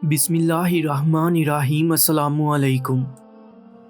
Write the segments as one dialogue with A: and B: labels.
A: بسم اللہ الرحمن الرحیم۔ السلام علیکم۔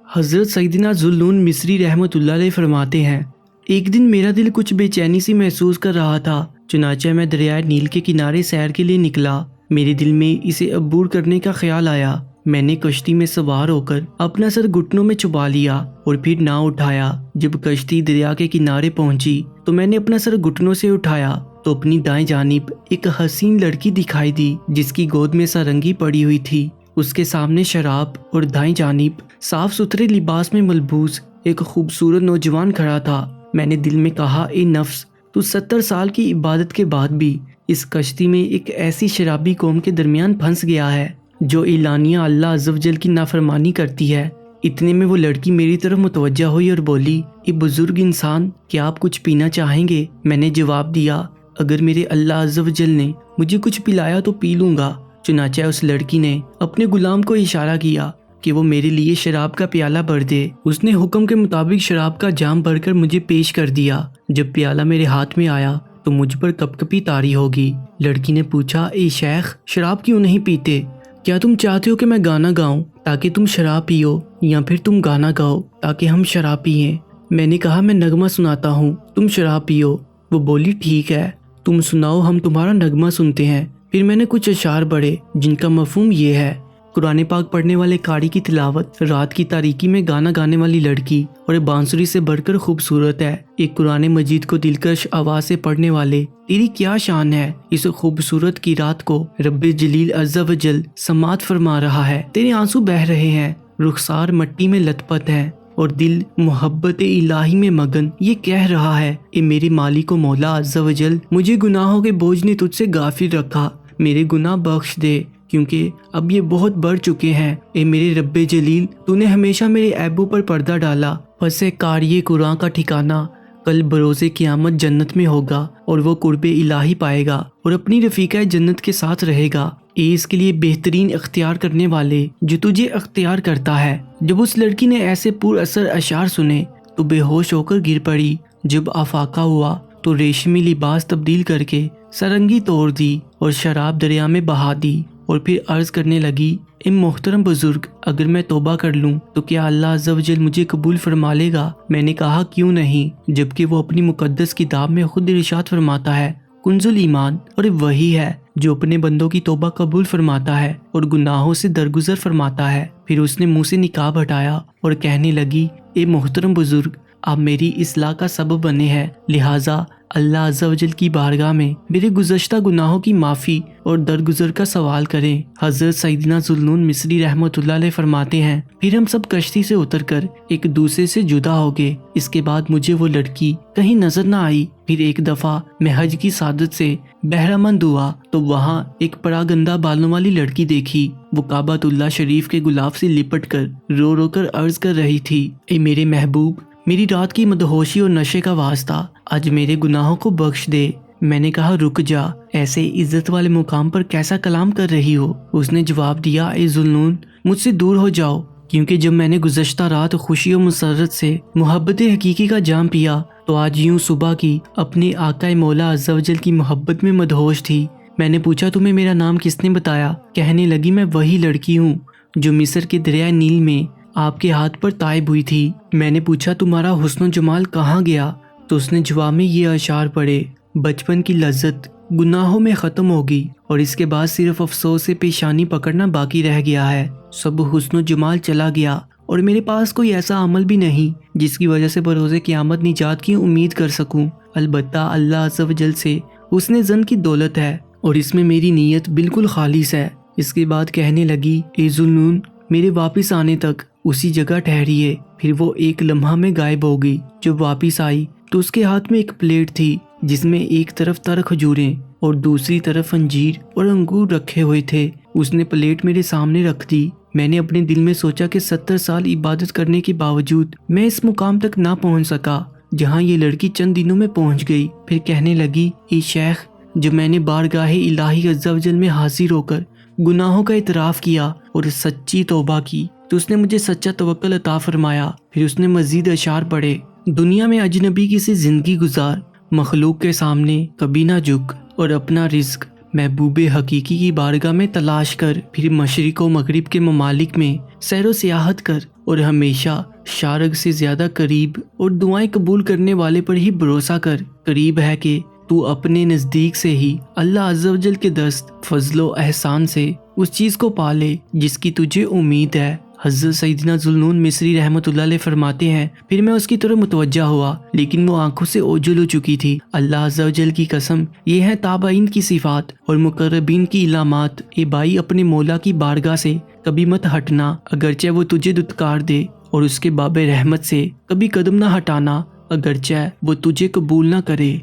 A: حضرت سیدنا ذوالنون مصری رحمۃ اللہ علیہ فرماتے ہیں، ایک دن میرا دل کچھ بے چینی سی محسوس کر رہا تھا، چنانچہ میں دریائے نیل کے کنارے سیر کے لیے نکلا۔ میرے دل میں اسے عبور کرنے کا خیال آیا۔ میں نے کشتی میں سوار ہو کر اپنا سر گھٹنوں میں چھپا لیا اور پھر نہ اٹھایا۔ جب کشتی دریا کے کنارے پہنچی تو میں نے اپنا سر گھٹنوں سے اٹھایا تو اپنی دائیں جانب ایک حسین لڑکی دکھائی دی جس کی گود میں سارنگی پڑی ہوئی تھی۔ اس کے سامنے شراب اور دائیں جانب صاف ستھرے لباس میں ملبوس ایک خوبصورت نوجوان کھڑا تھا۔ میں نے دل میں کہا، اے نفس، تو 70 سال کی عبادت کے بعد بھی اس کشتی میں ایک ایسی شرابی قوم کے درمیان پھنس گیا ہے جو اعلانیہ اللہ عز و جل کی نافرمانی کرتی ہے۔ اتنے میں وہ لڑکی میری طرف متوجہ ہوئی اور بولی، اے بزرگ انسان، کیا آپ کچھ پینا چاہیں گے؟ میں نے جواب دیا، اگر میرے اللہ عز و جل نے مجھے کچھ پلایا تو پی لوں گا۔ چنانچہ اس لڑکی نے اپنے غلام کو اشارہ کیا کہ وہ میرے لیے شراب کا پیالہ بھر دے۔ اس نے حکم کے مطابق شراب کا جام بھر کر مجھے پیش کر دیا۔ جب پیالہ میرے ہاتھ میں آیا تو مجھ پر کپ کپی طاری ہوگی۔ لڑکی نے پوچھا، اے شیخ، شراب کیوں نہیں پیتے؟ کیا تم چاہتے ہو کہ میں گانا گاؤں تاکہ تم شراب پیو، یا پھر تم گانا گاؤ تاکہ ہم شراب پیئیں؟ میں نے کہا، میں نغمہ سناتا ہوں، تم شراب پیو۔ وہ بولی، ٹھیک ہے، تم سناؤ، ہم تمہارا نغمہ سنتے ہیں۔ پھر میں نے کچھ اشعار پڑھے جن کا مفہوم یہ ہے، قرآن پاک پڑھنے والے قاری کی تلاوت رات کی تاریکی میں گانا گانے والی لڑکی اور بانسری سے بڑھ کر خوبصورت ہے۔ ایک قرآن مجید کو دلکش آواز سے پڑھنے والے، تیری کیا شان ہے؟ اس خوبصورت کی رات کو رب جلیل عز و جل سماعت فرما رہا ہے، تیرے آنسو بہہ رہے ہیں، رخسار مٹی میں لت پت ہے اور دل محبت الہی میں مگن، یہ کہہ رہا ہے، اے میرے مالک و مولا عز و جل، مجھے گناہوں کے بوجھ نے تجھ سے غافل رکھا، میرے گناہ بخش دے کیونکہ اب یہ بہت بڑھ چکے ہیں۔ اے میرے رب جلیل، تو نے ہمیشہ میرے عیبوں پر پردہ ڈالا، پس قاری قرآن کا ٹھکانہ کل بروز قیامت جنت میں ہوگا اور وہ قرب الہی پائے گا اور اپنی رفیقہ جنت کے ساتھ رہے گا۔ اے اس کے لیے بہترین اختیار کرنے والے جو تجھے اختیار کرتا ہے۔ جب اس لڑکی نے ایسے پر اثر اشعار سنے تو بے ہوش ہو کر گر پڑی۔ جب افاقہ ہوا تو ریشمی لباس تبدیل کر کے سرنگی توڑ دی اور شراب دریا میں بہا دی، اور پھر عرض کرنے لگی، اے محترم بزرگ، اگر میں توبہ کر لوں تو کیا اللہ عز و جل مجھے قبول فرما لے گا؟ میں نے کہا، کیوں نہیں، جبکہ وہ اپنی مقدس کتاب میں خود ارشاد فرماتا ہے، کنز الایمان، اور وہی ہے جو اپنے بندوں کی توبہ قبول فرماتا ہے اور گناہوں سے درگزر فرماتا ہے۔ پھر اس نے منہ سے نقاب ہٹایا اور کہنے لگی، اے محترم بزرگ، آپ میری اصلاح کا سبب بنے ہیں، لہٰذا اللہ عز و جل کی بارگاہ میں میرے گزشتہ گناہوں کی معافی اور درگزر کا سوال کریں۔ حضرت سیدنا ذوالنون مصری رحمۃ اللہ علیہ فرماتے ہیں، پھر ہم سب کشتی سے اتر کر ایک دوسرے سے جدا ہو گئے۔ اس کے بعد مجھے وہ لڑکی کہیں نظر نہ آئی۔ پھر ایک دفعہ میں حج کی سعادت سے بہرہ مند ہوا تو وہاں ایک پراگندہ بالوں والی لڑکی دیکھی۔ وہ کعبۃ اللہ شریف کے غلاف سے لپٹ کر رو رو کر عرض کر رہی تھی، اے میرے محبوب، میری رات کی مدہوشی اور نشے کا واسطہ، آج میرے گناہوں کو بخش دے۔ میں نے کہا، رک جا، ایسے عزت والے مقام پر کیسا کلام کر رہی ہو؟ اس نے جواب دیا، اے ذوالنون، مجھ سے دور ہو جاؤ، کیونکہ جب میں نے گزشتہ رات خوشی و مسرت سے محبت حقیقی کا جام پیا تو آج یوں صبح کی اپنے آقا مولا عز و جل کی محبت میں مدہوش تھی۔ میں نے پوچھا، تمہیں میرا نام کس نے بتایا؟ کہنے لگی، میں وہی لڑکی ہوں جو مصر کے دریائے نیل میں آپ کے ہاتھ پر طائب ہوئی تھی۔ میں نے پوچھا، تمہارا حسن و جمال کہاں گیا؟ تو اس نے جواب میں یہ اشعار پڑھے، بچپن کی لذت گناہوں میں ختم ہوگی اور اس کے بعد صرف افسوس سے پیشانی پکڑنا باقی رہ گیا ہے، سب حسن و جمال چلا گیا اور میرے پاس کوئی ایسا عمل بھی نہیں جس کی وجہ سے بروز قیامت نجات کی امید کر سکوں۔ البتہ اللہ عز و جل سے حسن ظن کی دولت ہے اور اس میں میری نیت بالکل خالص ہے۔ اس کے بعد کہنے لگی، اے ذوالنون، میرے واپس آنے تک اسی جگہ ٹھہریے۔ پھر وہ ایک لمحہ میں غائب ہو گئی۔ جب واپس آئی تو اس کے ہاتھ میں ایک پلیٹ تھی جس میں ایک طرف تر کھجوریں اور دوسری طرف انجیر اور انگور رکھے ہوئے تھے۔ اس نے پلیٹ میرے سامنے رکھ دی۔ میں نے اپنے دل میں سوچا کہ 70 سال عبادت کرنے کے باوجود میں اس مقام تک نہ پہنچ سکا جہاں یہ لڑکی چند دنوں میں پہنچ گئی۔ پھر کہنے لگی، اے شیخ، جب میں نے بارگاہ الہی عز و جل میں حاضر ہو کر گناہوں کا اعتراف کیا اور سچی توبہ کی تو اس نے مجھے سچا توکل عطا فرمایا۔ پھر اس نے مزید اشعار پڑھے، دنیا میں اجنبی کی سی زندگی گزار، مخلوق کے سامنے کبھی نہ جھک اور اپنا رزق محبوب حقیقی کی بارگاہ میں تلاش کر، پھر مشرق و مغرب کے ممالک میں سیر و سیاحت کر، اور ہمیشہ شارگ سے زیادہ قریب اور دعائیں قبول کرنے والے پر ہی بھروسہ کر۔ قریب ہے کہ تو اپنے نزدیک سے ہی اللہ عز و جل کے دست فضل و احسان سے اس چیز کو پالے جس کی تجھے امید ہے۔ حضرت سیدنا ذوالنون مصری رحمۃ اللہ علیہ فرماتے ہیں، پھر میں اس کی طرف متوجہ ہوا لیکن وہ آنکھوں سے اوجھل ہو چکی تھی۔ اللہ عز و جل کی قسم، یہ ہیں تابعین کی صفات اور مقربین کی علامات۔ اے بھائی، اپنے مولا کی بارگاہ سے کبھی مت ہٹنا اگرچہ وہ تجھے دھتکار دے، اور اس کے باب رحمت سے کبھی قدم نہ ہٹانا اگرچہ وہ تجھے قبول نہ کرے۔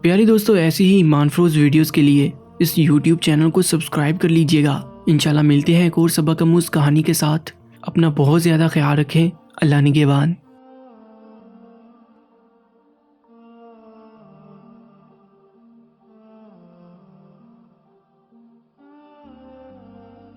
A: پیارے دوستو، ایسی ہی ایمان فروز ویڈیوز کے لیے اس یوٹیوب چینل کو سبسکرائب کر لیجئے گا۔ انشاءاللہ ملتے ہیں ایک اور سبق آموز کہانی کے ساتھ۔ اپنا بہت زیادہ خیال رکھیں۔ اللہ نگہبان۔